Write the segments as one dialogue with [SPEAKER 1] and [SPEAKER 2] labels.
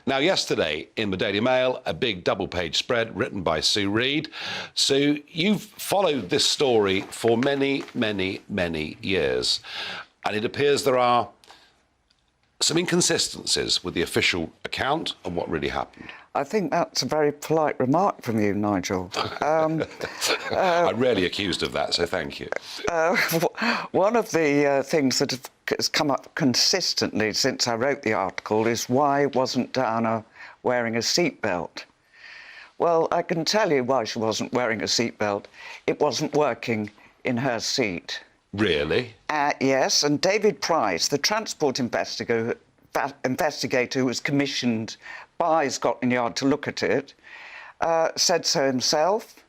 [SPEAKER 1] Now, yesterday in the Daily Mail, a big double-page spread written by Sue Reed. Sue, you've followed this story for many, many, many years, and it appears there are some inconsistencies with the official account and what really happened.
[SPEAKER 2] I think that's a very polite remark from you, Nigel.
[SPEAKER 1] I'm rarely accused of that, so thank you.
[SPEAKER 2] One of the things that has come up consistently since I wrote the article is why wasn't Diana wearing a seatbelt? Well, I can tell you why she wasn't wearing a seatbelt. It wasn't working in her seat.
[SPEAKER 1] Really?
[SPEAKER 2] Yes, and David Price, the transport investigator who was commissioned by Scotland Yard to look at it, said so himself.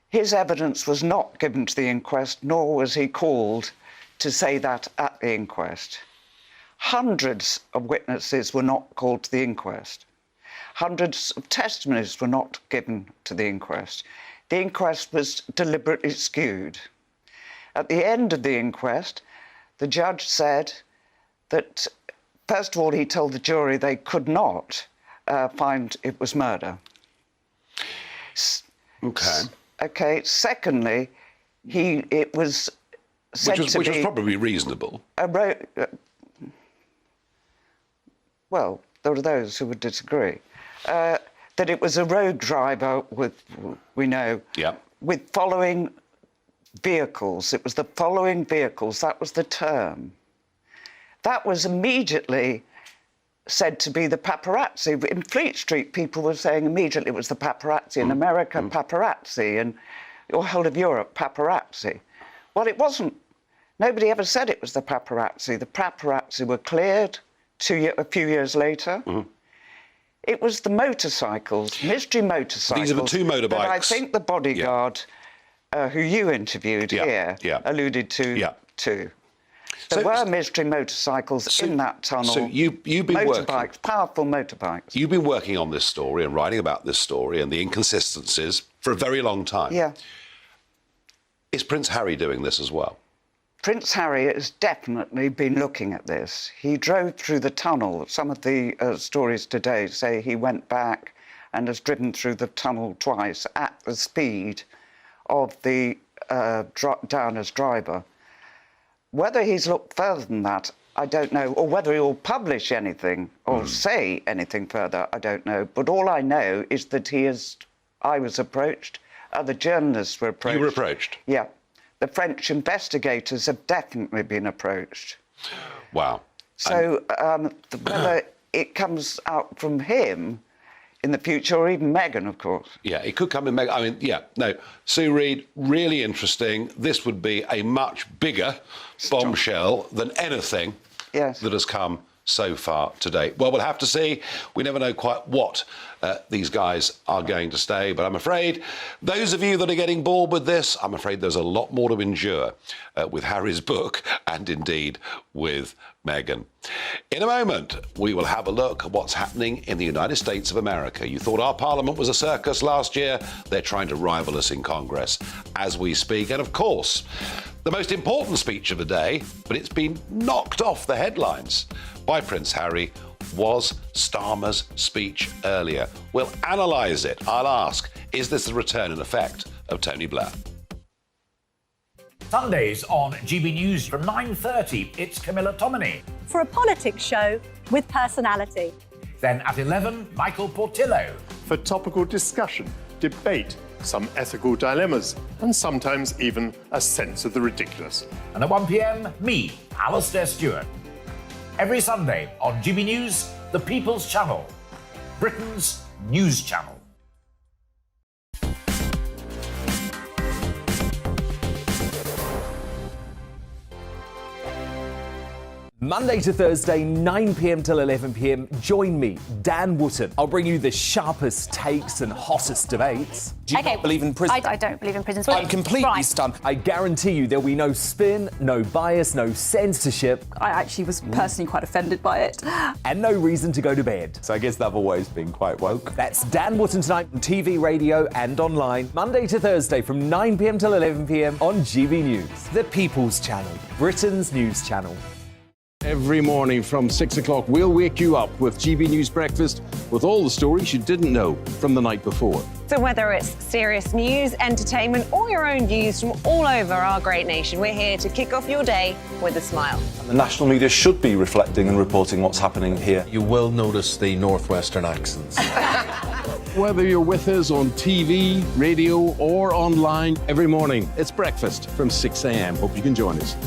[SPEAKER 2] His evidence was not given to the inquest, nor was he called to say that at the inquest. Hundreds of witnesses were not called to the inquest. Hundreds of testimonies were not given to the inquest. The inquest was deliberately skewed. At the end of the inquest, the judge said that, first of all, he told the jury they could not find it was murder.
[SPEAKER 1] OK.
[SPEAKER 2] OK. Secondly, it was said
[SPEAKER 1] which was probably reasonable.
[SPEAKER 2] Well, there are those who would disagree. That it was a road driver with following vehicles. It was the following vehicles. That was the term. That was immediately said to be the paparazzi. In Fleet Street, people were saying immediately it was the paparazzi. In America, paparazzi. And the whole of Europe, paparazzi. Well, it wasn't. Nobody ever said it was the paparazzi. The paparazzi were cleared a few years later. It was the motorcycles, mystery motorcycles.
[SPEAKER 1] These are the two motorbikes.
[SPEAKER 2] That I think the bodyguard who you interviewed here alluded to too. There were mystery motorcycles in that tunnel.
[SPEAKER 1] So you've been
[SPEAKER 2] motorbikes, powerful motorbikes.
[SPEAKER 1] You've been working on this story and writing about this story and the inconsistencies for a very long time.
[SPEAKER 2] Yeah.
[SPEAKER 1] Is Prince Harry doing this as well?
[SPEAKER 2] Prince Harry has definitely been looking at this. He drove through the tunnel. Some of the stories today say he went back and has driven through the tunnel twice at the speed of the Diana's driver. Whether he's looked further than that, I don't know, or whether he'll publish anything or say anything further, I don't know. But all I know is that I was approached, other journalists were approached.
[SPEAKER 1] You were approached?
[SPEAKER 2] Yeah. The French investigators have definitely been approached.
[SPEAKER 1] Wow.
[SPEAKER 2] So whether it comes out from him in the future, or even Meghan, of course.
[SPEAKER 1] Yeah, it could come in Meghan. I mean, Sue Reed, really interesting. This would be a much bigger bombshell than anything that has come so far today. Well, we'll have to see. We never know quite what these guys are going to say, but I'm afraid those of you that are getting bored with this, I'm afraid there's a lot more to endure with Harry's book and indeed with Meghan. In a moment, we will have a look at what's happening in the United States of America. You thought our Parliament was a circus last year? They're trying to rival us in Congress as we speak. And of course, the most important speech of the day, but it's been knocked off the headlines by Prince Harry, was Starmer's speech earlier. We'll analyse it. I'll ask, is this the return in effect of Tony Blair?
[SPEAKER 3] Sundays on GB News from 9:30, it's Camilla Tominey.
[SPEAKER 4] For a politics show with personality.
[SPEAKER 3] Then at 11, Michael Portillo.
[SPEAKER 5] For topical discussion, debate, some ethical dilemmas, and sometimes even a sense of the ridiculous.
[SPEAKER 3] And at 1 p.m, me, Alistair Stewart. Every Sunday on GB News, the People's Channel, Britain's news channel.
[SPEAKER 6] Monday to Thursday, 9 p.m. till 11 p.m. Join me, Dan Wootton. I'll bring you the sharpest takes and hottest debates. Do you not believe in prisons?
[SPEAKER 4] I don't believe in prisons.
[SPEAKER 6] I'm completely stunned. I guarantee you there'll be no spin, no bias, no censorship.
[SPEAKER 4] I actually was personally quite offended by it.
[SPEAKER 6] And no reason to go to bed.
[SPEAKER 7] So I guess they've always been quite woke.
[SPEAKER 6] That's Dan Wootton tonight on TV, radio and online. Monday to Thursday from 9 p.m. till 11 p.m. on GB News. The People's Channel, Britain's news channel.
[SPEAKER 8] Every morning from 6 o'clock, we'll wake you up with GB News Breakfast with all the stories you didn't know from the night before.
[SPEAKER 9] So whether it's serious news, entertainment, or your own views from all over our great nation, we're here to kick off your day with a smile.
[SPEAKER 7] The national media should be reflecting and reporting what's happening here.
[SPEAKER 10] You will notice the northwestern accents.
[SPEAKER 8] Whether you're with us on TV, radio, or online, every morning, it's breakfast from 6 a.m. Hope you can join us.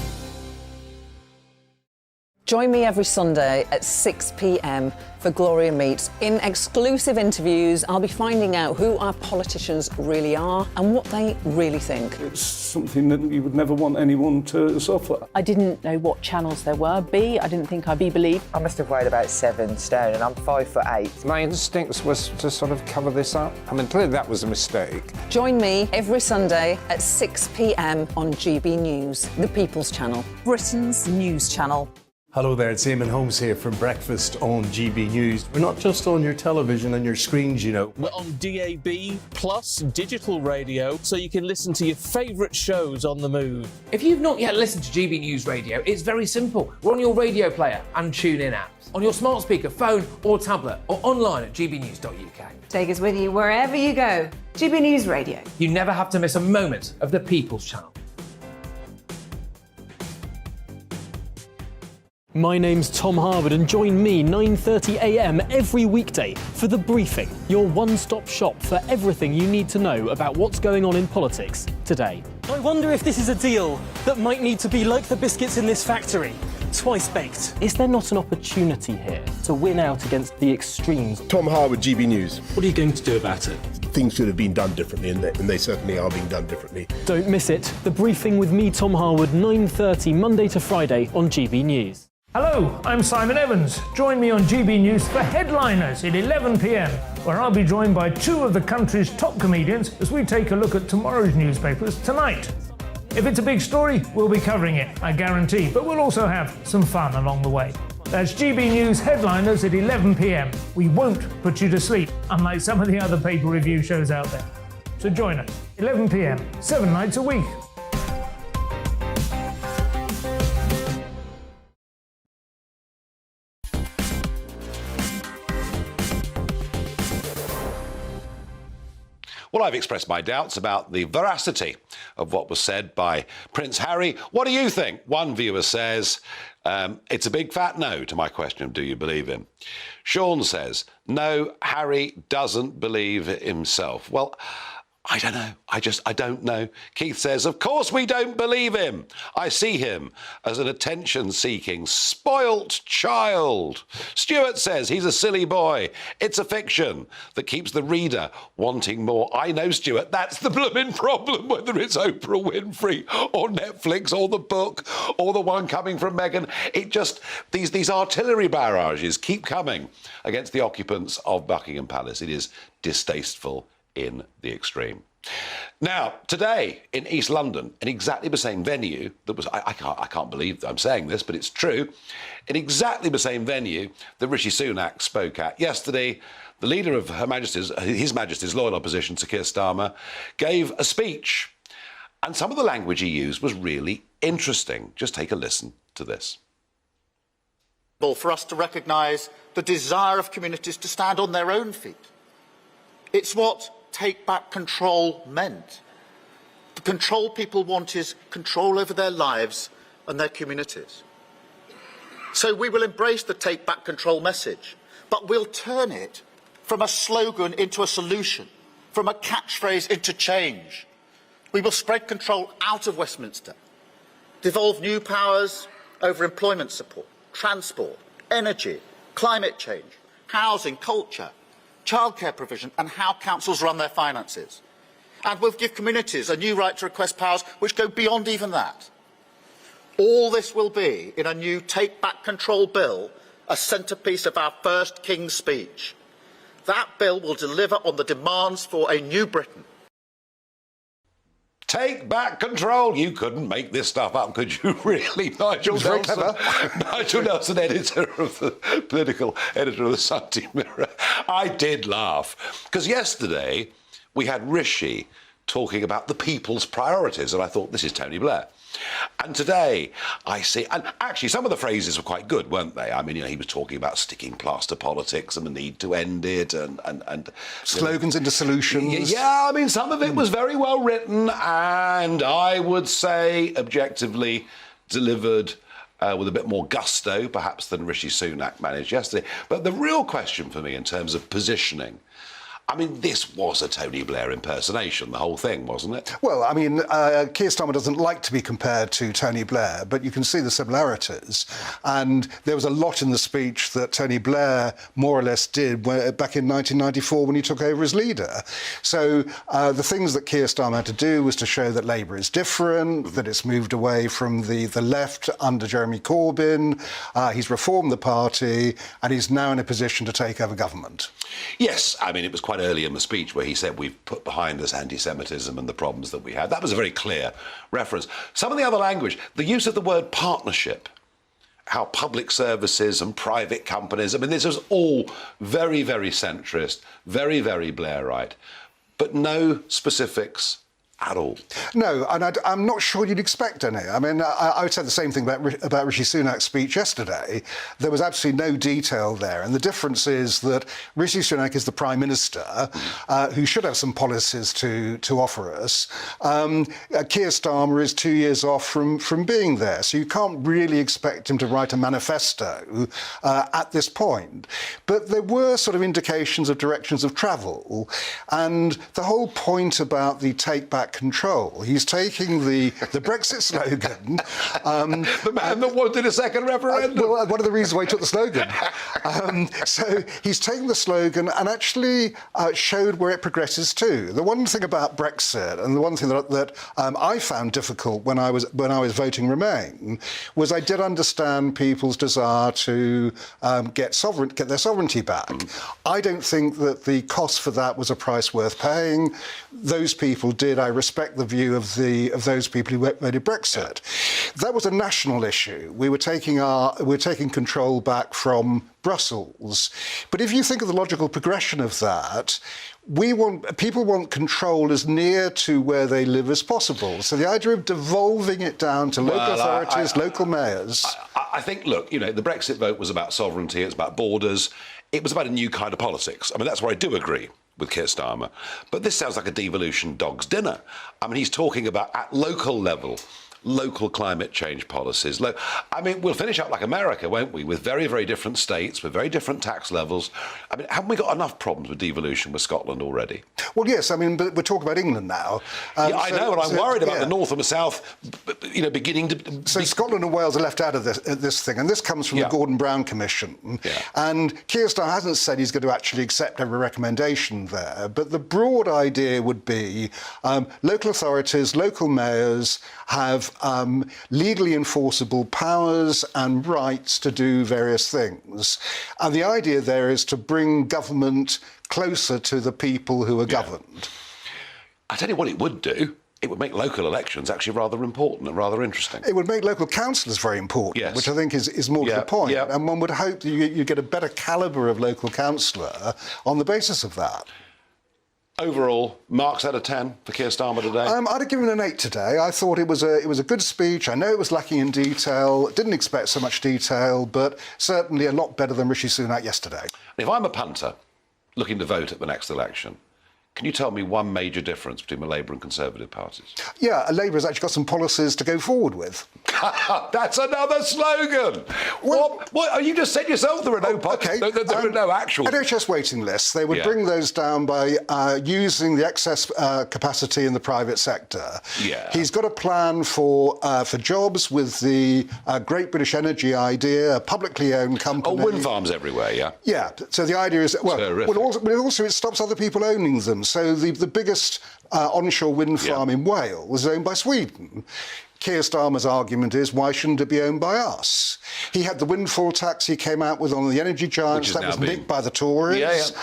[SPEAKER 11] Join me every Sunday at 6 p.m. for Gloria Meets. In exclusive interviews, I'll be finding out who our politicians really are and what they really think.
[SPEAKER 12] It's something that you would never want anyone to suffer.
[SPEAKER 4] I didn't know what channels there were. I didn't think I'd be believed.
[SPEAKER 13] I must have weighed about 7 stone and I'm 5'8".
[SPEAKER 14] My instincts was to sort of cover this up. I mean, clearly that was a mistake.
[SPEAKER 11] Join me every Sunday at 6 p.m. on GB News, the People's Channel.
[SPEAKER 4] Britain's news channel.
[SPEAKER 15] Hello there, it's Eamon Holmes here from Breakfast on GB News. We're not just on your television and your screens, you know.
[SPEAKER 16] We're on DAB plus digital radio, so you can listen to your favourite shows on the move.
[SPEAKER 17] If you've not yet listened to GB News Radio, it's very simple. We're on your radio player and tune-in apps, on your smart speaker, phone or tablet, or online at gbnews.uk.
[SPEAKER 9] Take us with you wherever you go. GB News Radio.
[SPEAKER 17] You never have to miss a moment of the People's Channel.
[SPEAKER 18] My name's Tom Harwood and join me 9:30 a.m. every weekday for The Briefing, your one-stop shop for everything you need to know about what's going on in politics today.
[SPEAKER 19] I wonder if this is a deal that might need to be like the biscuits in this factory, twice baked.
[SPEAKER 18] Is there not an opportunity here to win out against the extremes?
[SPEAKER 20] Tom Harwood, GB News.
[SPEAKER 18] What are you going to do about it?
[SPEAKER 20] Things should have been done differently, and they certainly are being done differently.
[SPEAKER 18] Don't miss it. The Briefing with me, Tom Harwood, 9:30 Monday to Friday on GB News.
[SPEAKER 21] Hello, I'm Simon Evans. Join me on GB News for Headliners at 11 p.m, where I'll be joined by two of the country's top comedians as we take a look at tomorrow's newspapers tonight. If it's a big story, we'll be covering it, I guarantee, but we'll also have some fun along the way. That's GB News Headliners at 11 p.m. We won't put you to sleep, unlike some of the other paper review shows out there. So join us, 11 p.m, 7 nights a week.
[SPEAKER 1] Well, I've expressed my doubts about the veracity of what was said by Prince Harry. What do you think? One viewer says, it's a big fat no to my question of do you believe him? Sean says, no, Harry doesn't believe himself. Well, I don't know. I don't know. Keith says, of course we don't believe him. I see him as an attention-seeking, spoilt child. Stuart says he's a silly boy. It's a fiction that keeps the reader wanting more. I know, Stuart, that's the blooming problem, whether it's Oprah Winfrey or Netflix or the book or the one coming from Meghan. It just, these artillery barrages keep coming against the occupants of Buckingham Palace. It is distasteful in the extreme. Now, today in East London, in exactly the same venue that was, I can't believe I'm saying this, but it's true, in exactly the same venue that Rishi Sunak spoke at yesterday, the leader of His Majesty's loyal opposition, Sir Keir Starmer, gave a speech. And some of the language he used was really interesting. Just take a listen to this.
[SPEAKER 22] For us to recognise the desire of communities to stand on their own feet. It's what take back control meant. The control people want is control over their lives and their communities. So we will embrace the take back control message, but we'll turn it from a slogan into a solution, from a catchphrase into change. We will spread control out of Westminster, devolve new powers over employment support, transport, energy, climate change, housing, culture, childcare provision and how councils run their finances. And we'll give communities a new right to request powers which go beyond even that. All this will be in a new Take Back Control bill, a centrepiece of our first King's speech. That bill will deliver on the demands for a new Britain.
[SPEAKER 1] Take back control. You couldn't make this stuff up, could you really? Nigel Nelson, editor of the political editor of the Sunday Mirror. I did laugh because yesterday we had Rishi talking about the people's priorities, and I thought, this is Tony Blair. And today I see, and actually some of the phrases were quite good, weren't they? I mean, he was talking about sticking plaster politics and the need to end it, and
[SPEAKER 2] slogans into solutions.
[SPEAKER 1] Yeah, I mean, some of it was very well written, and I would say objectively delivered with a bit more gusto, perhaps, than Rishi Sunak managed yesterday. But the real question for me in terms of positioning, I mean, this was a Tony Blair impersonation, the whole thing, wasn't it?
[SPEAKER 2] Well, I mean, Keir Starmer doesn't like to be compared to Tony Blair, but you can see the similarities. And there was a lot in the speech that Tony Blair more or less did back in 1994 when he took over as leader. So the things that Keir Starmer had to do was to show that Labour is different, that it's moved away from the left under Jeremy Corbyn. He's reformed the party, and he's now in a position to take over government.
[SPEAKER 1] Yes, I mean, it was quite early in the speech where he said we've put behind us anti-Semitism and the problems that we had. That was a very clear reference. Some of the other language, the use of the word partnership, how public services and private companies, I mean, this is all very, very centrist, very, very Blairite, but no specifics at all.
[SPEAKER 2] No, and I'm not sure you'd expect any. I mean, I would say the same thing about Rishi Sunak's speech yesterday. There was absolutely no detail there, and the difference is that Rishi Sunak is the Prime Minister, who should have some policies to offer us. Keir Starmer is 2 years off from being there, so you can't really expect him to write a manifesto at this point. But there were sort of indications of directions of travel, and the whole point about the Take Back Control. He's taking the Brexit slogan.
[SPEAKER 1] The man that wanted a second referendum.
[SPEAKER 2] Well, one of the reasons why he took the slogan. So he's taken the slogan and actually showed where it progresses to. The one thing about Brexit, and the one thing that I found difficult when I was voting Remain, was I did understand people's desire to get their sovereignty back. I don't think that the cost for that was a price worth paying. Those people did. I respect the view of those people who voted Brexit. That was a national issue. We were taking control back from Brussels. But if you think of the logical progression of that, people want control as near to where they live as possible. So the idea of devolving it down to local authorities, local mayors.
[SPEAKER 1] I think, look, the Brexit vote was about sovereignty, it's about borders, it was about a new kind of politics. I mean, that's where I do agree with Keir Starmer. But this sounds like a devolution dog's dinner. I mean, he's talking about at local level, local climate change policies. I mean, we'll finish up like America, won't we, with very, very different states, with very different tax levels. I mean, haven't we got enough problems with devolution with Scotland already?
[SPEAKER 2] Well, yes, I mean, but we're talking about England now.
[SPEAKER 1] Yeah, I know, and I'm worried about the north and the south, beginning to...
[SPEAKER 2] So Scotland and Wales are left out of this thing, and this comes from the Gordon Brown Commission. Yeah. And Keir Starmer hasn't said he's going to actually accept every recommendation there, but the broad idea would be local authorities, local mayors have legally enforceable powers and rights to do various things. And the idea there is to bring government closer to the people who are governed.
[SPEAKER 1] I tell you what it would do. It would make local elections actually rather important and rather interesting.
[SPEAKER 2] It would make local councillors very important, which I think is more to the point. Yeah. And one would hope that you get a better calibre of local councillor on the basis of that.
[SPEAKER 1] Overall, marks out of 10 for Keir Starmer today?
[SPEAKER 2] I'd have given it an 8 today. I thought it was a good speech. I know it was lacking in detail. Didn't expect so much detail, but certainly a lot better than Rishi Sunak yesterday.
[SPEAKER 1] If I'm a punter looking to vote at the next election, can you tell me one major difference between the Labour and Conservative parties?
[SPEAKER 2] Yeah, Labour has actually got some policies to go forward with.
[SPEAKER 1] That's another slogan. Well, what? You just said yourself there are no there are no actual
[SPEAKER 2] NHS waiting lists. They would bring those down by using the excess capacity in the private sector. Yeah. He's got a plan for jobs with the Great British Energy idea, a publicly owned company.
[SPEAKER 1] Oh, wind farms everywhere, yeah.
[SPEAKER 2] Yeah. So the idea is also it stops other people owning them. So the biggest onshore wind farm in Wales was owned by Sweden. Keir Starmer's argument is, why shouldn't it be owned by us? He had the windfall tax he came out with on the energy giants. That was nicked by the Tories.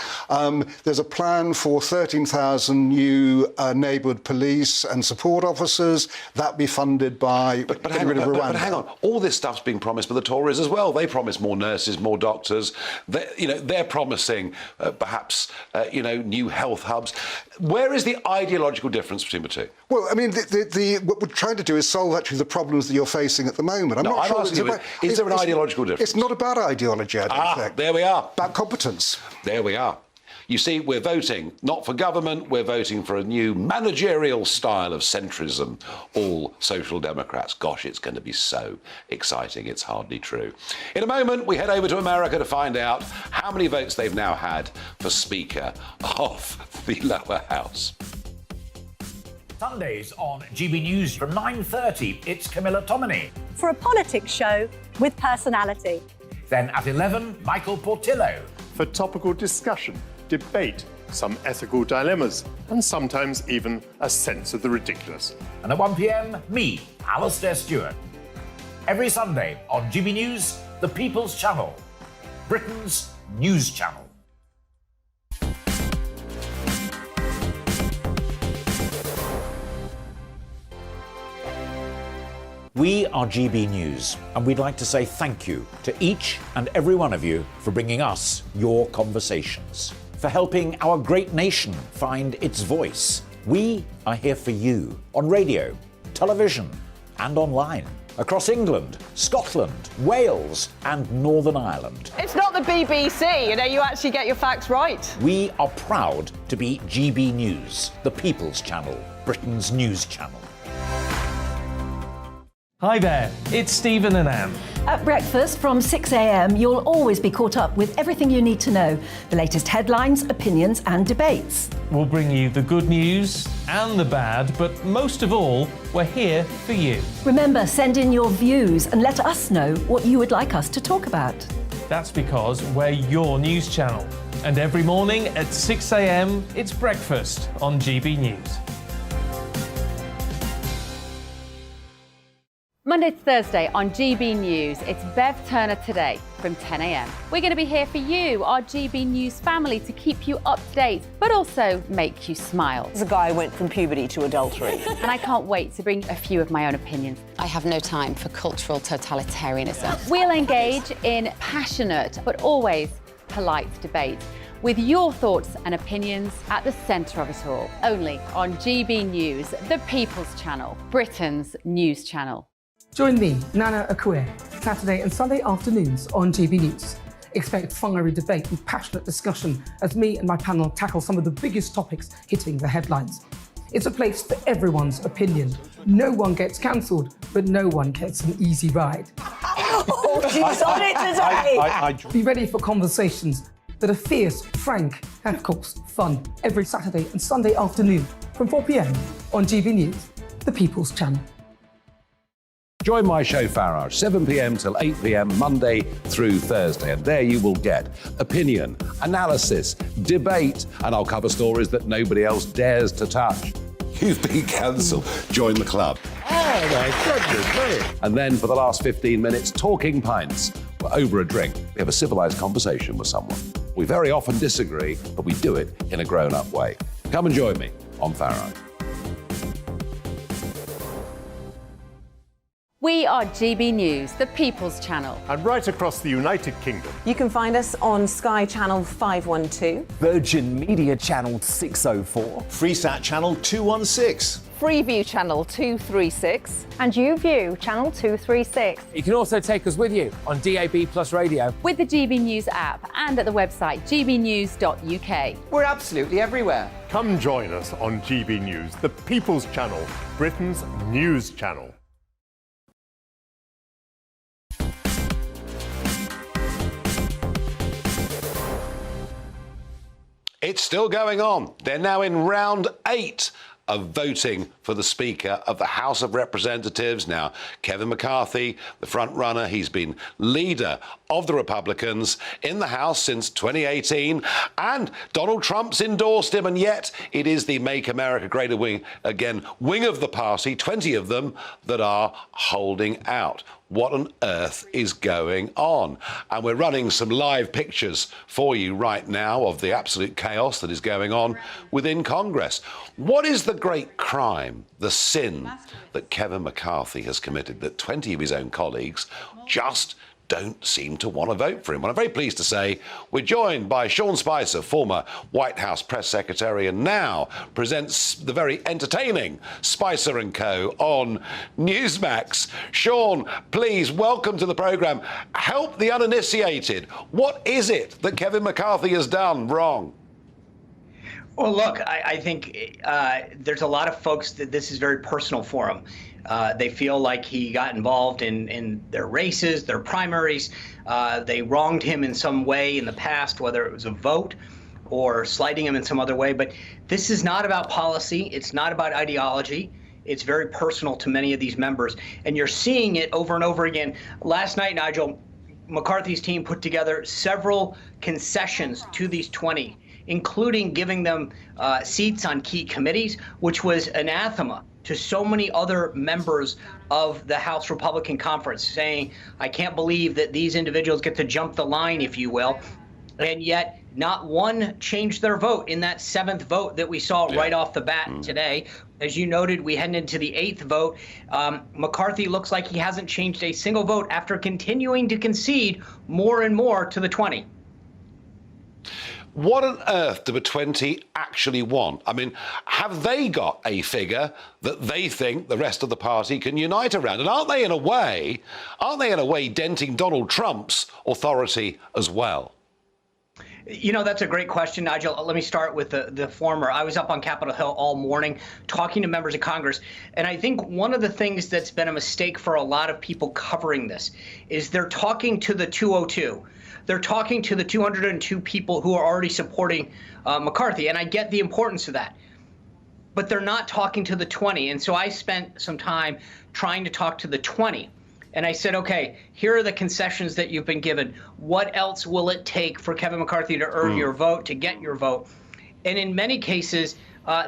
[SPEAKER 2] There's a plan for 13,000 new neighbourhood police and support officers. That be funded by getting rid of Rwanda.
[SPEAKER 1] But hang on, all this stuff's being promised by the Tories as well. They promise more nurses, more doctors. They're promising perhaps new health hubs. Where is the ideological difference between the two?
[SPEAKER 2] Well, I mean, what we're trying to do is solve actually the problems that you're facing at the moment. I'm not sure
[SPEAKER 1] asking you, is there an ideological difference?
[SPEAKER 2] It's not about ideology, I don't think.
[SPEAKER 1] There we are.
[SPEAKER 2] About competence.
[SPEAKER 1] There we are. You see, we're voting not for government, we're voting for a new managerial style of centrism, all social democrats. Gosh, it's going to be so exciting, it's hardly true. In a moment, we head over to America to find out how many votes they've now had for Speaker of the lower house.
[SPEAKER 3] Sundays on GB News from 9:30, it's Camilla Tominey.
[SPEAKER 5] For a politics show with personality.
[SPEAKER 3] Then at 11, Michael Portillo.
[SPEAKER 23] For topical discussion, debate, some ethical dilemmas, and sometimes even a sense of the ridiculous.
[SPEAKER 3] And at 1 p.m, me, Alistair Stewart. Every Sunday on GB News, the People's Channel, Britain's news channel.
[SPEAKER 24] We are GB News, and we'd like to say thank you to each and every one of you for bringing us your conversations, for helping our great nation find its voice. We are here for you on radio, television, and online, across England, Scotland, Wales, and Northern Ireland.
[SPEAKER 25] It's not the BBC, you actually get your facts right.
[SPEAKER 24] We are proud to be GB News, the People's Channel, Britain's news channel.
[SPEAKER 21] Hi there, it's Stephen and Anne.
[SPEAKER 5] At breakfast from 6 a.m, you'll always be caught up with everything you need to know, the latest headlines, opinions and debates.
[SPEAKER 21] We'll bring you the good news and the bad, but most of all, we're here for you.
[SPEAKER 5] Remember, send in your views and let us know what you would like us to talk about.
[SPEAKER 21] That's because we're your news channel. And every morning at 6 a.m, it's breakfast on GB News.
[SPEAKER 26] Monday to Thursday on GB News, it's Bev Turner Today from 10 a.m. We're going to be here for you, our GB News family, to keep you up to date, but also make you smile.
[SPEAKER 11] There's a guy who went from puberty to adultery.
[SPEAKER 26] And I can't wait to bring a few of my own opinions.
[SPEAKER 27] I have no time for cultural totalitarianism.
[SPEAKER 26] We'll engage in passionate, but always polite debate, with your thoughts and opinions at the centre of it all. Only on GB News, the People's Channel, Britain's news channel.
[SPEAKER 28] Join me, Nana Akue, Saturday and Sunday afternoons on GB News. Expect fiery debate and passionate discussion as me and my panel tackle some of the biggest topics hitting the headlines. It's a place for everyone's opinion. No one gets cancelled, but no one gets an easy ride.
[SPEAKER 11] Oh, she's on it today!
[SPEAKER 28] Be ready for conversations that are fierce, frank, and of course, fun. Every Saturday and Sunday afternoon from 4 p.m. on GB News, the People's Channel.
[SPEAKER 1] Join my show Farage, 7 p.m. till 8 p.m. Monday through Thursday, and there you will get opinion, analysis, debate, and I'll cover stories that nobody else dares to touch. You've been cancelled. Join the club.
[SPEAKER 20] Oh my goodness me.
[SPEAKER 1] And then for the last 15 minutes, talking pints. We're over a drink. We have a civilised conversation with someone. We very often disagree, but we do it in a grown-up way. Come and join me on Farage.
[SPEAKER 26] We are GB News, the People's Channel.
[SPEAKER 23] And right across the United Kingdom.
[SPEAKER 11] You can find us on Sky Channel 512.
[SPEAKER 6] Virgin Media Channel 604.
[SPEAKER 10] Freesat Channel 216.
[SPEAKER 11] Freeview Channel 236.
[SPEAKER 5] And YouView Channel 236.
[SPEAKER 17] You can also take us with you on DAB Plus Radio.
[SPEAKER 26] With the GB News app and at the website gbnews.uk.
[SPEAKER 13] We're absolutely everywhere.
[SPEAKER 23] Come join us on GB News, the People's Channel, Britain's news channel.
[SPEAKER 1] It's still going on. They're now in round 8 of voting for the Speaker of the House of Representatives. Now, Kevin McCarthy, the front runner, he's been leader of the Republicans in the House since 2018, and Donald Trump's endorsed him, and yet it is the Make America Great Again wing of the party, 20 of them, that are holding out. What on earth is going on? And we're running some live pictures for you right now of the absolute chaos that is going on within Congress. What is the great crime, the sin that Kevin McCarthy has committed, that 20 of his own colleagues just don't seem to want to vote for him? Well, I'm very pleased to say we're joined by Sean Spicer, former White House press secretary, and now presents the very entertaining Spicer & Co. on Newsmax. Sean, please, welcome to the programme. Help the uninitiated. What is it that Kevin McCarthy has done wrong?
[SPEAKER 4] Well, look, I think there's a lot of folks that this is very personal for them. They feel like he got involved in their races, their primaries. They wronged him in some way in the past, whether it was a vote or slighting him in some other way. But this is not about policy. It's not about ideology. It's very personal to many of these members. And you're seeing it over and over again. Last night, Nigel, McCarthy's team put together several concessions to these 20, including giving them seats on key committees, which was anathema to so many other members of the House Republican Conference, saying, I can't believe that these individuals get to jump the line, if you will. And yet not one changed their vote in that 7th vote that we saw right off the bat today. As you noted, we head into the 8th vote. McCarthy looks like he hasn't changed a single vote after continuing to concede more and more to the 20.
[SPEAKER 1] What on earth do the 20 actually want? I mean, have they got a figure that they think the rest of the party can unite around? And aren't they in a way denting Donald Trump's authority as well?
[SPEAKER 4] You know, that's a great question, Nigel. Let me start with the former. I was up on Capitol Hill all morning talking to members of Congress. And I think one of the things that's been a mistake for a lot of people covering this is they're talking to the 202. They're talking to the 202 people who are already supporting McCarthy. And I get the importance of that. But they're not talking to the 20. And so I spent some time trying to talk to the 20. And I said, OK, here are the concessions that you've been given. What else will it take for Kevin McCarthy to earn your vote, to get your vote? And in many cases,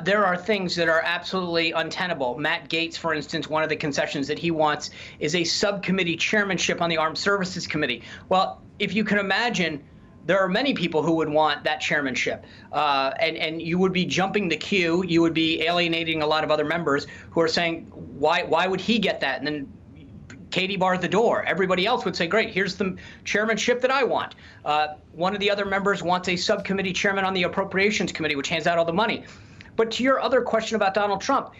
[SPEAKER 4] there are things that are absolutely untenable. Matt Gaetz, for instance, one of the concessions that he wants is a subcommittee chairmanship on the Armed Services Committee. Well, if you can imagine, there are many people who would want that chairmanship. And you would be jumping the queue. You would be alienating a lot of other members who are saying, why would he get that? And then Katie barred the door. Everybody else would say, great, here's the chairmanship that I want. One of the other members wants a subcommittee chairman on the Appropriations Committee, which hands out all the money. But to your other question about Donald Trump,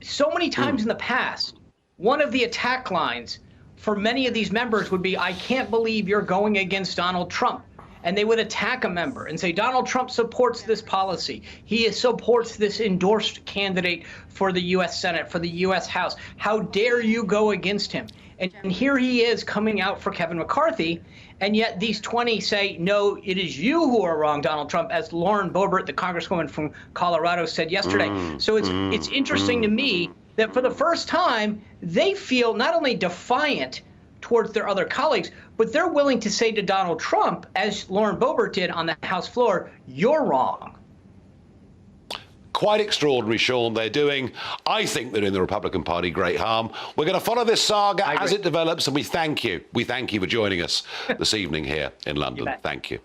[SPEAKER 4] so many times in the past, one of the attack lines for many of these members would be, I can't believe you're going against Donald Trump. And they would attack a member and say, Donald Trump supports this policy. He supports this endorsed candidate for the U.S. Senate, for the U.S. House. How dare you go against him? And here he is coming out for Kevin McCarthy. And yet these 20 say, no, it is you who are wrong, Donald Trump, as Lauren Boebert, the congresswoman from Colorado, said yesterday. So it's interesting to me that for the first time, they feel not only defiant towards their other colleagues, but they're willing to say to Donald Trump, as Lauren Boebert did on the House floor, you're wrong.
[SPEAKER 1] Quite extraordinary, Sean. I think they're doing the Republican Party great harm. We're going to follow this saga as it develops, and we thank you. We thank you for joining us this evening here in London. Thank you.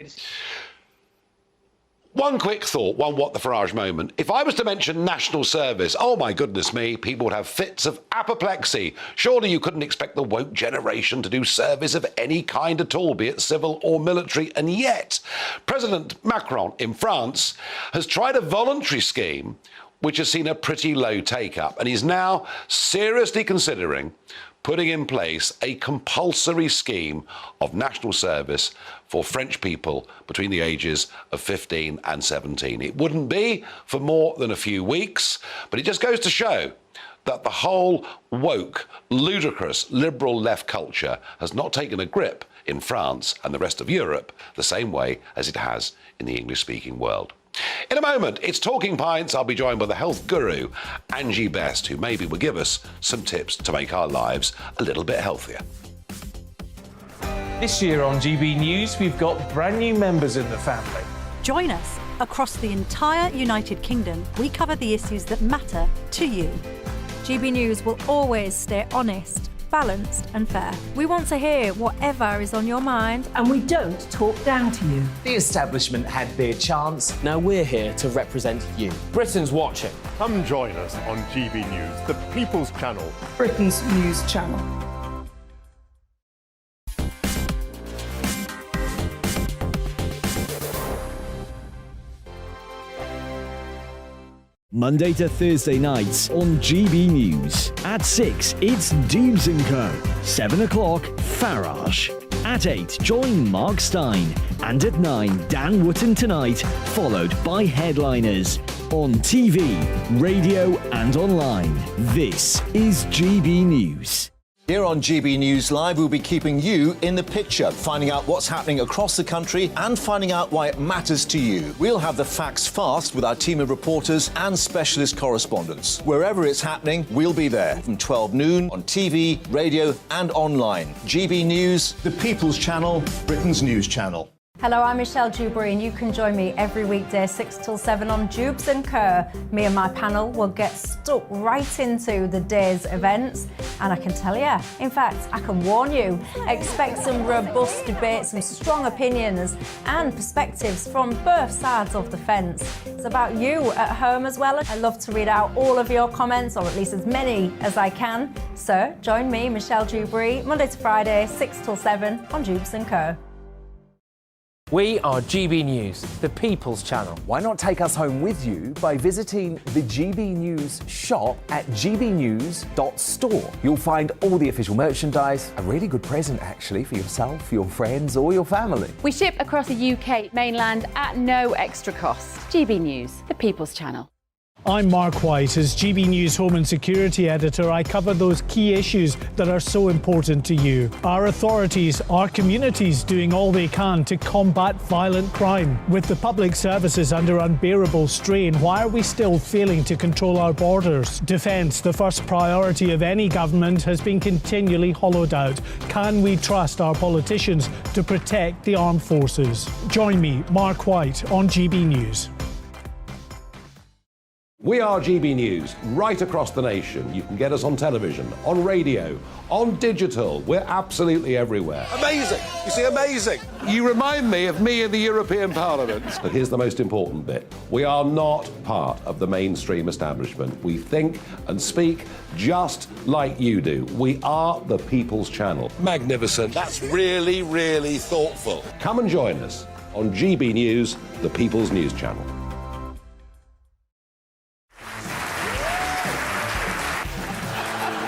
[SPEAKER 1] One quick thought, one what the Farage moment. If I was to mention national service, oh my goodness me, people would have fits of apoplexy. Surely you couldn't expect the woke generation to do service of any kind at all, be it civil or military. And yet, President Macron in France has tried a voluntary scheme which has seen a pretty low take-up, and he's now seriously considering putting in place a compulsory scheme of national service for French people between the ages of 15 and 17. It wouldn't be for more than a few weeks, but it just goes to show that the whole woke, ludicrous, liberal left culture has not taken a grip in France and the rest of Europe the same way as it has in the English-speaking world. In a moment, it's Talking Pints. I'll be joined by the health guru, Angie Best, who maybe will give us some tips to make our lives a little bit healthier.
[SPEAKER 7] This year on GB News, we've got brand new members in the family.
[SPEAKER 8] Join us. Across the entire United Kingdom, we cover the issues that matter to you. GB News will always stay honest, balanced and fair. We want to hear whatever is on your mind.
[SPEAKER 5] And we don't talk down to you.
[SPEAKER 6] The establishment had their chance. Now we're here to represent you.
[SPEAKER 7] Britain's watching.
[SPEAKER 23] Come join us on GB News, the People's Channel.
[SPEAKER 28] Britain's news channel.
[SPEAKER 9] Monday to Thursday nights on GB News. At 6, it's Dubes & Co. 7 o'clock, Farage. At 8, join Mark Stein. And at 9, Dan Wootton Tonight, followed by Headliners. On TV, radio and online. This is GB News.
[SPEAKER 10] Here on GB News Live, we'll be keeping you in the picture, finding out what's happening across the country and finding out why it matters to you. We'll have the facts fast with our team of reporters and specialist correspondents. Wherever it's happening, we'll be there from 12 noon on TV, radio and online. GB News, the People's Channel, Britain's news channel.
[SPEAKER 12] Hello, I'm Michelle Dewberry and you can join me every weekday 6 till 7 on Dubes & Co. Me and my panel will get stuck right into the day's events and I can tell you, in fact, I can warn you, expect some robust debates, some strong opinions and perspectives from both sides of the fence. It's about you at home as well. I love to read out all of your comments, or at least as many as I can. So join me, Michelle Dewberry, Monday to Friday, 6 till 7 on Dubes & Co.
[SPEAKER 17] We are GB News, the People's Channel.
[SPEAKER 6] Why not take us home with you by visiting the GB News shop at gbnews.store. You'll find all the official merchandise, a really good present actually for yourself, your friends or your family.
[SPEAKER 26] We ship across the UK mainland at no extra cost. GB News, the People's Channel.
[SPEAKER 18] I'm Mark White. As GB News Home and Security Editor, I cover those key issues that are so important to you. Our authorities, our communities doing all they can to combat violent crime. With the public services under unbearable strain, why are we still failing to control our borders? Defence, the first priority of any government, has been continually hollowed out. Can we trust our politicians to protect the armed forces? Join me, Mark White, on GB News.
[SPEAKER 1] We are GB News, right across the nation. You can get us on television, on radio, on digital. We're absolutely everywhere.
[SPEAKER 10] Amazing! You see, amazing!
[SPEAKER 1] You remind me of me in the European Parliament. But here's the most important bit. We are not part of the mainstream establishment. We think and speak just like you do. We are the People's Channel. Magnificent.
[SPEAKER 10] That's really, really thoughtful.
[SPEAKER 1] Come and join us on GB News, the People's News Channel.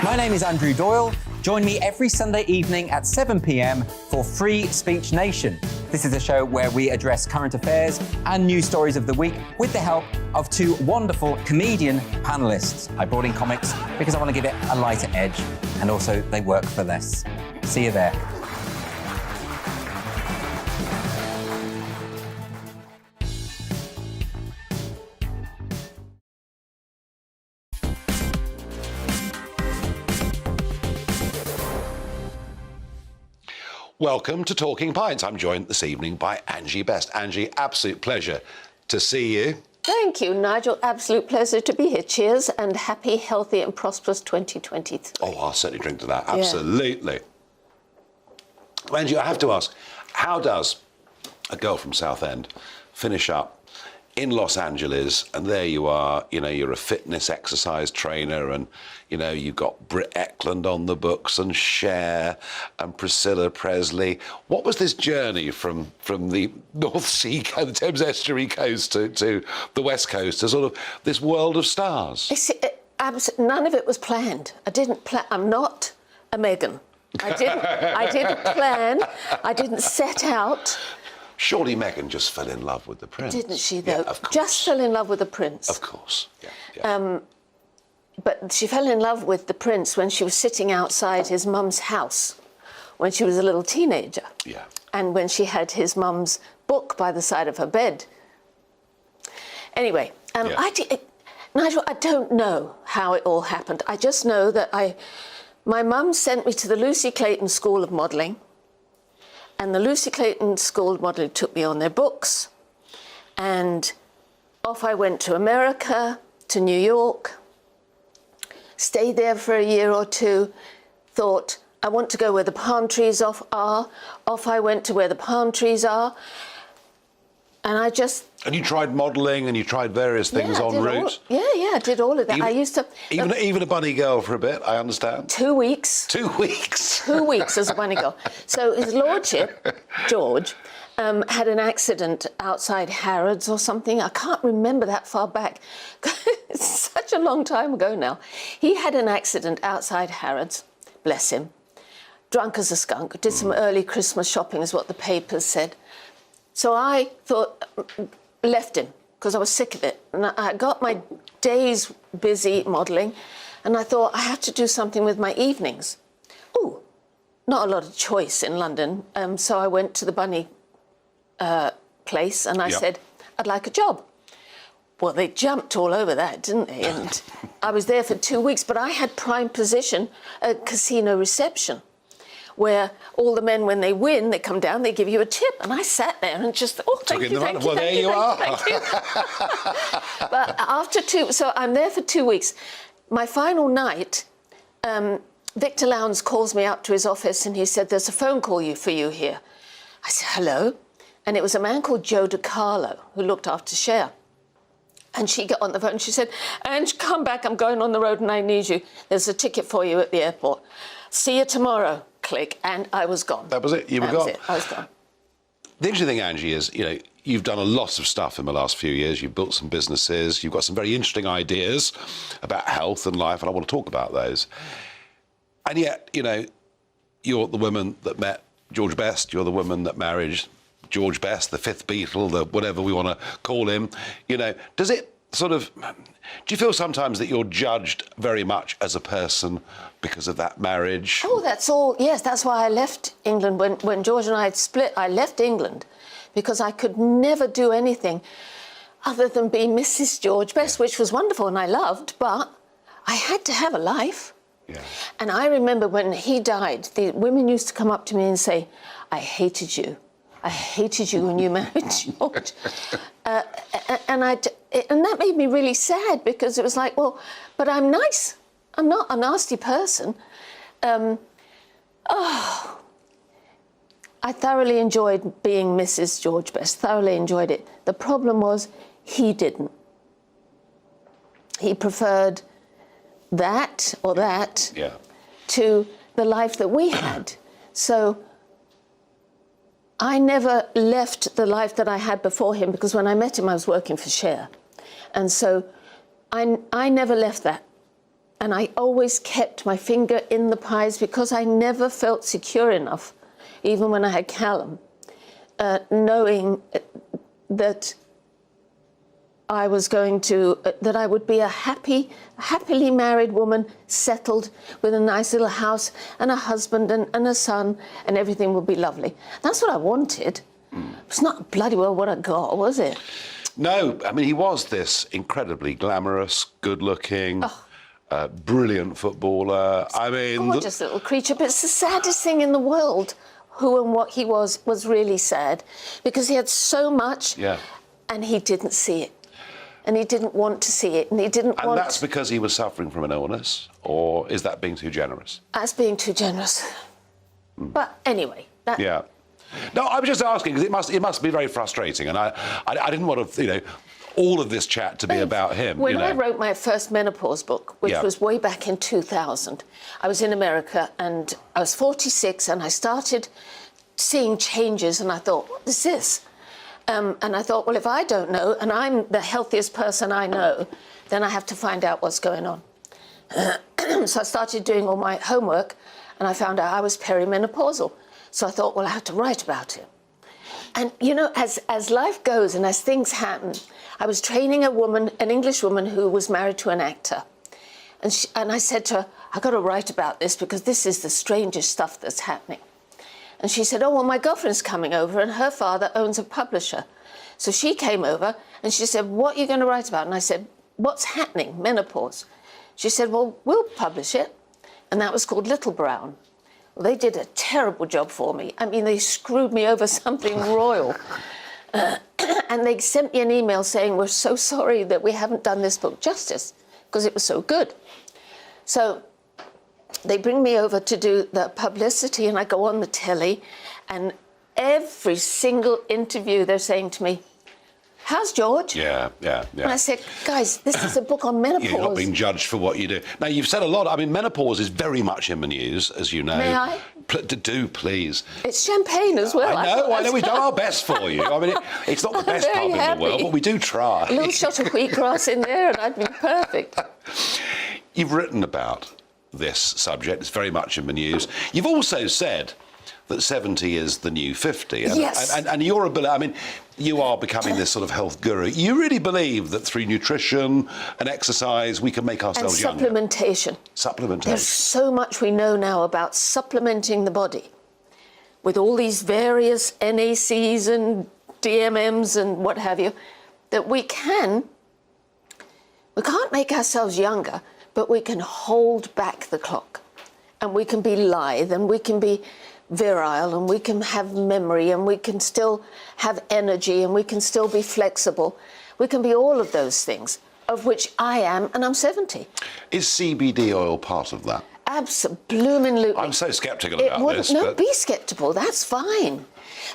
[SPEAKER 14] My name is Andrew Doyle. Join me every Sunday evening at 7 p.m. for Free Speech Nation. This is a show where we address current affairs and news stories of the week with the help of two wonderful comedian panellists. I brought in comics because I want to give it a lighter edge, and also they work for less. See you there.
[SPEAKER 1] Welcome to Talking Pints. I'm joined this evening by Angie Best. Angie, absolute pleasure to see you.
[SPEAKER 15] Thank you, Nigel. Absolute pleasure to be here. Cheers and happy, healthy and prosperous 2023.
[SPEAKER 1] Oh, I'll certainly drink to that. Absolutely. Yeah. Angie, I have to ask, how does a girl from Southend finish up in Los Angeles, and there you are, you know, you're a fitness exercise trainer, and, you know, you've got Britt Eklund on the books, and Cher, and Priscilla Presley. What was this journey from the North Sea, the Thames Estuary coast to the West Coast, to sort of this world of stars?
[SPEAKER 15] None of it was planned. I didn't plan. I'm not a Meghan. I didn't plan. I didn't set out.
[SPEAKER 1] Surely Meghan just fell in love with the prince.
[SPEAKER 15] Didn't she, though?
[SPEAKER 1] Yeah, of course.
[SPEAKER 15] Just fell in love with the prince.
[SPEAKER 1] Of course, yeah.
[SPEAKER 15] But she fell in love with the prince when she was sitting outside his mum's house, when she was a little teenager.
[SPEAKER 1] Yeah.
[SPEAKER 15] And when she had his mum's book by the side of her bed. Anyway, Nigel, I don't know how it all happened. I just know that my mum sent me to the Lucy Clayton School of Modelling, and the Lucy Clayton School of Modelling took me on their books, and off I went to America, to New York, stayed there for a year or two, thought, I want to go where the palm trees are. Off I went to where the palm trees are. And I just...
[SPEAKER 1] And you tried modelling and you tried various things en route?
[SPEAKER 15] I did all of that. I used to...
[SPEAKER 1] Even a bunny girl for a bit, I understand.
[SPEAKER 15] 2 weeks.
[SPEAKER 1] 2 weeks?
[SPEAKER 15] 2 weeks as a bunny girl. So his lordship, George, had an accident outside Harrods or something. I can't remember that far back. It's such a long time ago now. He had an accident outside Harrods, bless him. Drunk as a skunk, did some early Christmas shopping is what the papers said. So I thought, left him, because I was sick of it. And I got my days busy modelling, and I thought, I have to do something with my evenings. Ooh, not a lot of choice in London. So I went to the bunny place, and I said, I'd like a job. Well, they jumped all over that, didn't they? And I was there for 2 weeks, but I had prime position at casino reception, where all the men, when they win, they come down, they give you a tip. And I sat there and just, thank you.
[SPEAKER 1] Well, there you are.
[SPEAKER 15] But after so I'm there for 2 weeks. My final night, Victor Lowndes calls me up to his office and he said, there's a phone call for you here. I said, hello? And it was a man called Joe DiCarlo, who looked after Cher. And she got on the phone and she said, Ange, come back, I'm going on the road and I need you. There's a ticket for you at the airport. See you tomorrow. Click, and I was gone.
[SPEAKER 1] That was it? You were gone?
[SPEAKER 15] That was it. I was gone.
[SPEAKER 1] The interesting thing, Angie, is, you've done a lot of stuff in the last few years. You've built some businesses. You've got some very interesting ideas about health and life, and I want to talk about those. And yet, you're the woman that met George Best. You're the woman that married George Best, the fifth Beatle, the whatever we want to call him. Does it sort of... Do you feel sometimes that you're judged very much as a person because of that marriage?
[SPEAKER 15] Oh, that's all. Yes, that's why I left England. When George and I had split, I left England because I could never do anything other than be Mrs. George Best, which was wonderful and I loved, but I had to have a life. Yeah. And I remember when he died, the women used to come up to me and say, I hated you. I hated you when you married George. And that made me really sad because it was like, well, but I'm nice. I'm not a nasty person. I thoroughly enjoyed being Mrs. George Best, thoroughly enjoyed it. The problem was he didn't. He preferred that or that to the life that we had. So I never left the life that I had before him because when I met him, I was working for Cher. And so I never left that. And I always kept my finger in the pies because I never felt secure enough, even when I had Callum, knowing that I was going to, that I would be a happily married woman, settled with a nice little house and a husband and a son, and everything would be lovely. That's what I wanted. It's not bloody well what I got, was it?
[SPEAKER 1] No, I mean, he was this incredibly glamorous, good-looking, brilliant footballer. I mean...
[SPEAKER 15] Gorgeous little creature, but it's the saddest thing in the world. Who and what he was really sad, because he had so much, and he didn't see it. And he didn't want to see it, and he didn't want...
[SPEAKER 1] And that's because he was suffering from an illness, or is that being too generous?
[SPEAKER 15] That's being too generous. But anyway, that...
[SPEAKER 1] Yeah. No, I was just asking, because it must be very frustrating, and I didn't want to, all of this chat to be about him.
[SPEAKER 15] When I wrote my first menopause book, which was way back in 2000, I was in America, and I was 46, and I started seeing changes, and I thought, what is this? And I thought, well, if I don't know, and I'm the healthiest person I know, then I have to find out what's going on. So I started doing all my homework, and I found out I was perimenopausal. So I thought, well, I have to write about it. And, as life goes and as things happen, I was training a woman, an English woman who was married to an actor. And I said to her, I've got to write about this because this is the strangest stuff that's happening. And she said, oh, well, my girlfriend's coming over and her father owns a publisher. So she came over And she said, what are you going to write about? And I said, what's happening? Menopause. She said, well, we'll publish it. And that was called Little Brown. Well, they did a terrible job for me. I mean, they screwed me over something royal. And they sent me an email saying, we're so sorry that we haven't done this book justice, because it was so good. So they bring me over to do the publicity, and I go on the telly, and every single interview they're saying to me, how's George?
[SPEAKER 1] Yeah.
[SPEAKER 15] And I said, guys, this is a book on menopause.
[SPEAKER 1] You're not being judged for what you do. Now, you've said a lot. I mean, menopause is very much in the news, as you know.
[SPEAKER 15] May I?
[SPEAKER 1] Do, please.
[SPEAKER 15] It's champagne as well.
[SPEAKER 1] I know, we've done our best for you. I mean, it's not the best pub in the world, but we do try.
[SPEAKER 15] A little shot of wheatgrass in there and I'd be perfect.
[SPEAKER 1] You've written about this subject. It's very much in the news. You've also said that 70 is the new 50. And,
[SPEAKER 15] yes.
[SPEAKER 1] And your ability, I mean, you are becoming this sort of health guru. You really believe that through nutrition and exercise, we can make ourselves younger?
[SPEAKER 15] Supplementation. There's so much we know now about supplementing the body with all these various NACs and DMMs and what have you, that we can't make ourselves younger, but we can hold back the clock. And we can be lithe, and we can be virile, and we can have memory, and we can still have energy, and we can still be flexible. We can be all of those things, of which I am, and I'm 70.
[SPEAKER 1] Is CBD oil part of that?
[SPEAKER 15] Absolutely.
[SPEAKER 1] I'm so sceptical about this.
[SPEAKER 15] No, be sceptical. That's fine.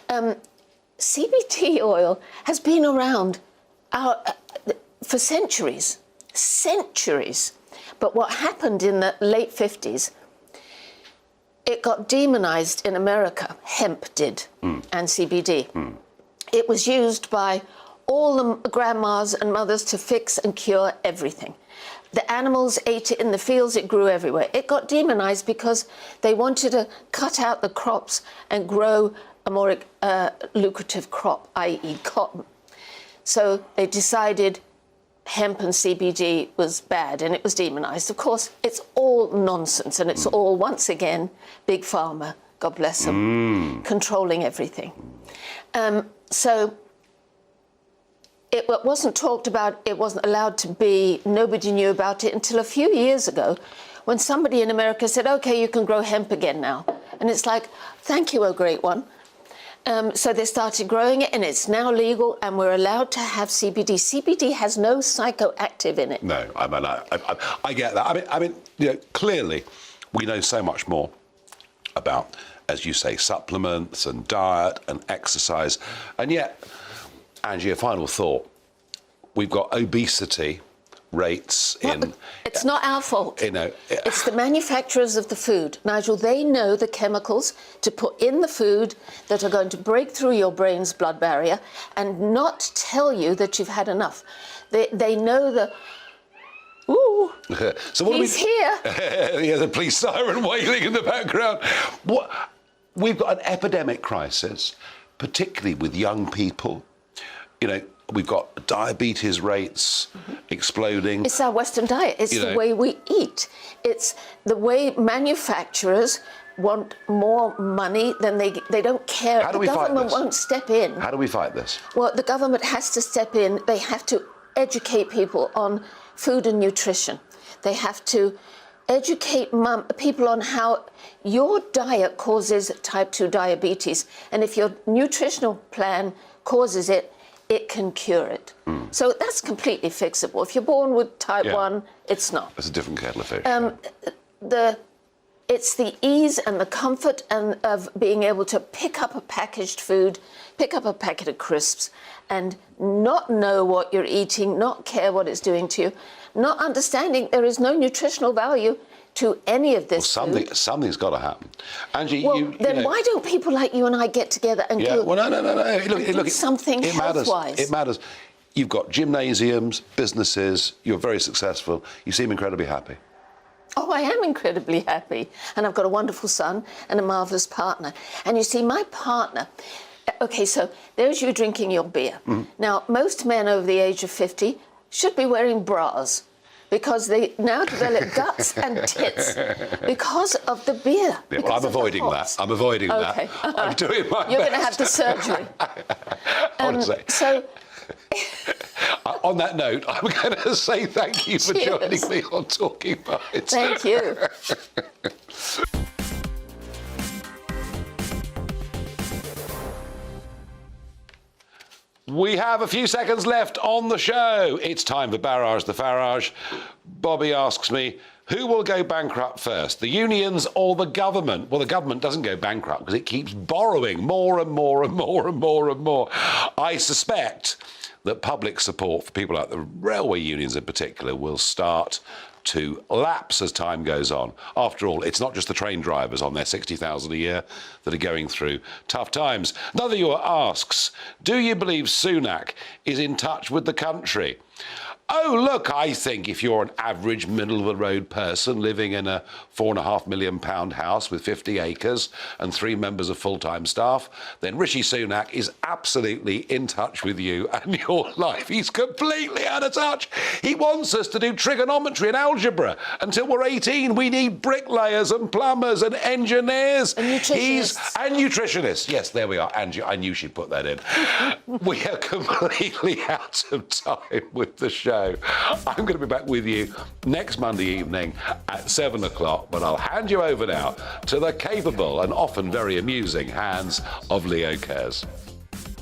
[SPEAKER 15] CBD oil has been around for centuries. But what happened in the late 50s, it got demonized in America. Hemp did, and CBD. It was used by all the grandmas and mothers to fix and cure everything. The animals ate it in the fields, it grew everywhere. It got demonized because they wanted to cut out the crops and grow a more lucrative crop, i.e. cotton. So they decided hemp and CBD was bad and it was demonized. Of course, it's all nonsense, and it's all, once again, Big Pharma, God bless them, controlling everything. So it wasn't talked about, it wasn't allowed to be, nobody knew about it until a few years ago when somebody in America said, OK, you can grow hemp again now. And it's like, thank you, oh great one. So they started growing it, and it's now legal, and we're allowed to have CBD. CBD has no psychoactive in it.
[SPEAKER 1] No, I get that. I mean, you know, clearly we know so much more about, as you say, supplements and diet and exercise, and yet, Angie, a final thought: we've got obesity rates in...
[SPEAKER 15] It's not our fault.
[SPEAKER 1] You know,
[SPEAKER 15] it's the manufacturers of the food. Nigel, they know the chemicals to put in the food that are going to break through your brain's blood barrier and not tell you that you've had enough. They know the... Ooh,
[SPEAKER 1] so what
[SPEAKER 15] he's here.
[SPEAKER 1] Yeah, the police siren wailing in the background. We've got an epidemic crisis, particularly with young people. You know, we've got diabetes rates exploding.
[SPEAKER 15] It's our Western diet. It's the way we eat. It's the way manufacturers want more money than they don't care.
[SPEAKER 1] How do we
[SPEAKER 15] the
[SPEAKER 1] fight
[SPEAKER 15] government
[SPEAKER 1] this?
[SPEAKER 15] won't step in.
[SPEAKER 1] How do we fight this?
[SPEAKER 15] Well, the government has to step in. They have to educate people on food and nutrition. They have to educate people on how your diet causes type 2 diabetes. And if your nutritional plan causes it, it can cure it. So that's completely fixable. If you're born with type 1, it's not.
[SPEAKER 1] It's a different kettle of fish.
[SPEAKER 15] It's the ease and the comfort of being able to pick up a packaged food, pick up a packet of crisps, and not know what you're eating, not care what it's doing to you, not understanding there is no nutritional value to any of this food.
[SPEAKER 1] Something's got to happen. Angie,
[SPEAKER 15] why don't people like you and I get together and go,
[SPEAKER 1] well, no. Look,
[SPEAKER 15] something health-wise?
[SPEAKER 1] It matters. You've got gymnasiums, businesses, you're very successful, you seem incredibly happy.
[SPEAKER 15] Oh, I am incredibly happy. And I've got a wonderful son and a marvellous partner. And you see, my partner... OK, so there's you drinking your beer. Now, most men over the age of 50 should be wearing bras, because they now develop guts and tits because of the beer.
[SPEAKER 1] Yeah, well, I'm avoiding that. I'm avoiding that. I'm doing my best.
[SPEAKER 15] You're going to have the surgery. So
[SPEAKER 1] On that note, I'm going to say thank you for joining me on Talking Minds.
[SPEAKER 15] Thank you.
[SPEAKER 1] We have a few seconds left on the show. It's time for Barrage the Farage. Bobby asks me, who will go bankrupt first, the unions or the government? Well, the government doesn't go bankrupt because it keeps borrowing more and more and more and more and more. I suspect that public support for people like the railway unions in particular will start to lapse as time goes on. After all, it's not just the train drivers on their 60,000 a year that are going through tough times. Another viewer asks, do you believe Sunak is in touch with the country? Oh, look, I think if you're an average middle-of-the-road person living in a £4.5 million house with 50 acres and 3 members of full-time staff, then Rishi Sunak is absolutely in touch with you and your life. He's completely out of touch. He wants us to do trigonometry and algebra until we're 18. We need bricklayers and plumbers and engineers.
[SPEAKER 15] And nutritionists.
[SPEAKER 1] And nutritionists. Yes, there we are. Angie, I knew she'd put that in. We are completely out of time with the show. I'm going to be back with you next Monday evening at 7 o'clock, but I'll hand you over now to the capable and often very amusing hands of Leo Kers.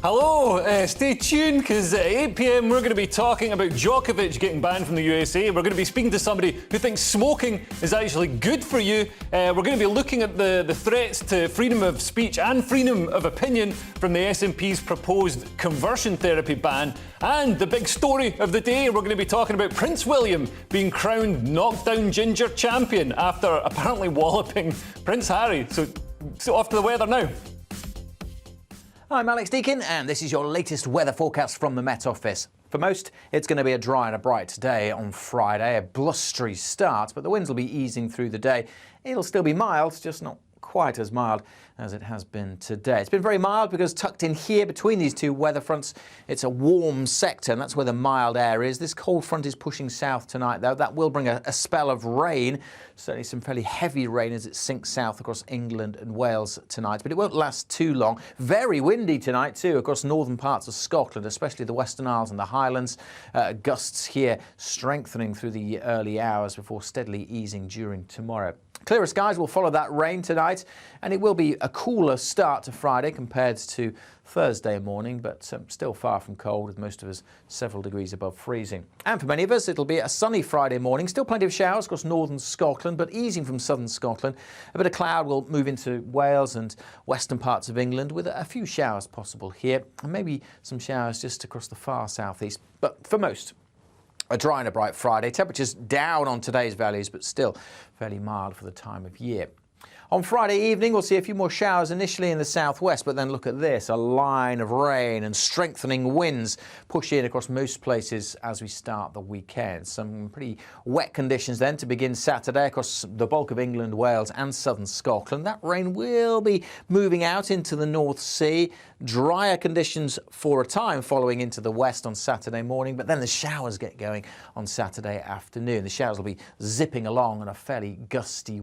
[SPEAKER 2] Hello, stay tuned because at 8 p.m. we're going to be talking about Djokovic getting banned from the USA. We're going to be speaking to somebody who thinks smoking is actually good for you. We're going to be looking at the threats to freedom of speech and freedom of opinion from the SNP's proposed conversion therapy ban. And the big story of the day, we're going to be talking about Prince William being crowned knockdown ginger champion after apparently walloping Prince Harry. So off to the weather now.
[SPEAKER 6] I'm Alex Deakin, and this is your latest weather forecast from the Met Office. For most, it's going to be a dry and a bright day on Friday, a blustery start, but the winds will be easing through the day. It'll still be mild, just not quite as mild as it has been today. It's been very mild because tucked in here between these two weather fronts, it's a warm sector, and that's where the mild air is. This cold front is pushing south tonight, though. That will bring a spell of rain, certainly some fairly heavy rain as it sinks south across England and Wales tonight, but it won't last too long. Very windy tonight, too, across northern parts of Scotland, especially the Western Isles and the Highlands. Gusts here strengthening through the early hours before steadily easing during tomorrow. Clearer skies will follow that rain tonight, and it will be a cooler start to Friday compared to Thursday morning, but still far from cold, with most of us several degrees above freezing. And for many of us, it'll be a sunny Friday morning. Still plenty of showers across northern Scotland, but easing from southern Scotland. A bit of cloud will move into Wales and western parts of England, with a few showers possible here, and maybe some showers just across the far southeast. But for most, a dry and a bright Friday. Temperatures down on today's values, but still fairly mild for the time of year. On Friday evening, we'll see a few more showers initially in the southwest, but then look at this, a line of rain and strengthening winds push in across most places as we start the weekend. Some pretty wet conditions then to begin Saturday across the bulk of England, Wales and southern Scotland. That rain will be moving out into the North Sea. Drier conditions for a time following into the west on Saturday morning, but then the showers get going on Saturday afternoon. The showers will be zipping along on a fairly gusty